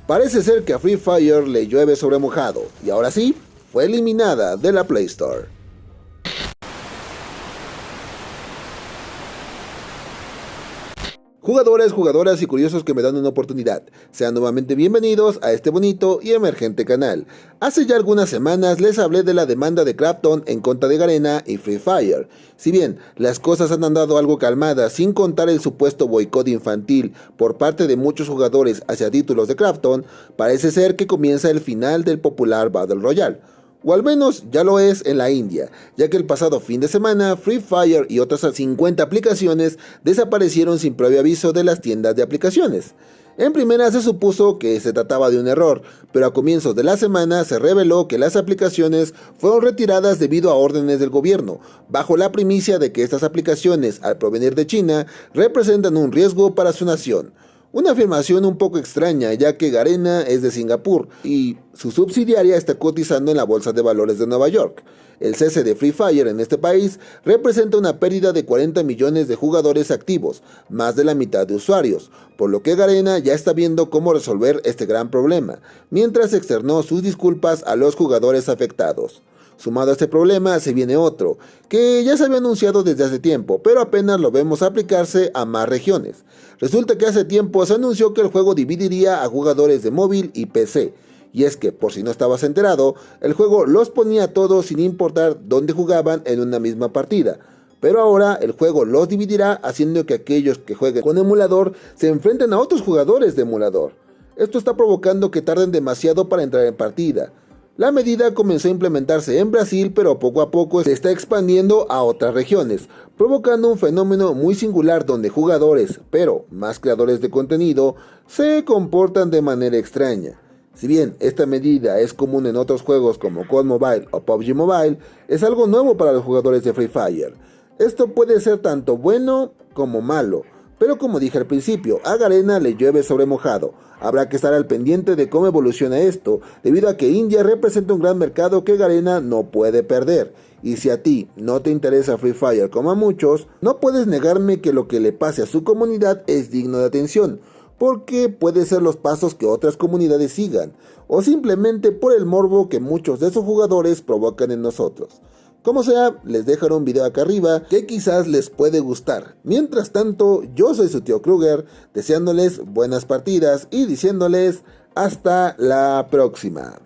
Parece ser que a Free Fire le llueve sobre mojado, y ahora sí, fue eliminada de la Play Store. Jugadores, jugadoras y curiosos que me dan una oportunidad, sean nuevamente bienvenidos a este bonito y emergente canal. Hace ya algunas semanas les hablé de la demanda de Krafton en contra de Garena y Free Fire. Si bien las cosas han andado algo calmadas sin contar el supuesto boicot infantil por parte de muchos jugadores hacia títulos de Krafton, parece ser que comienza el final del popular Battle Royale. O al menos ya lo es en la India, ya que el pasado fin de semana Free Fire y otras 50 aplicaciones desaparecieron sin previo aviso de las tiendas de aplicaciones. En primera se supuso que se trataba de un error, pero a comienzos de la semana se reveló que las aplicaciones fueron retiradas debido a órdenes del gobierno, bajo la primicia de que estas aplicaciones, al provenir de China, representan un riesgo para su nación. Una afirmación un poco extraña, ya que Garena es de Singapur y su subsidiaria está cotizando en la Bolsa de Valores de Nueva York. El cese de Free Fire en este país representa una pérdida de 40 millones de jugadores activos, más de la mitad de usuarios, por lo que Garena ya está viendo cómo resolver este gran problema, mientras externó sus disculpas a los jugadores afectados. Sumado a este problema se viene otro, que ya se había anunciado desde hace tiempo, pero apenas lo vemos aplicarse a más regiones. Resulta que hace tiempo se anunció que el juego dividiría a jugadores de móvil y PC, y es que, por si no estabas enterado, el juego los ponía a todos sin importar dónde jugaban en una misma partida. Pero ahora el juego los dividirá, haciendo que aquellos que jueguen con emulador se enfrenten a otros jugadores de emulador. Esto está provocando que tarden demasiado para entrar en partida. La medida comenzó a implementarse en Brasil, pero poco a poco se está expandiendo a otras regiones, provocando un fenómeno muy singular donde jugadores, pero más creadores de contenido, se comportan de manera extraña. Si bien esta medida es común en otros juegos como COD Mobile o PUBG Mobile, es algo nuevo para los jugadores de Free Fire. Esto puede ser tanto bueno como malo, pero como dije al principio, a Garena le llueve sobre mojado. Habrá que estar al pendiente de cómo evoluciona esto, debido a que India representa un gran mercado que Garena no puede perder. Y si a ti no te interesa Free Fire como a muchos, no puedes negarme que lo que le pase a su comunidad es digno de atención, porque puede ser los pasos que otras comunidades sigan, o simplemente por el morbo que muchos de sus jugadores provocan en nosotros. Como sea, les dejaré un video acá arriba que quizás les puede gustar. Mientras tanto, yo soy su tío Kruger, deseándoles buenas partidas y diciéndoles hasta la próxima.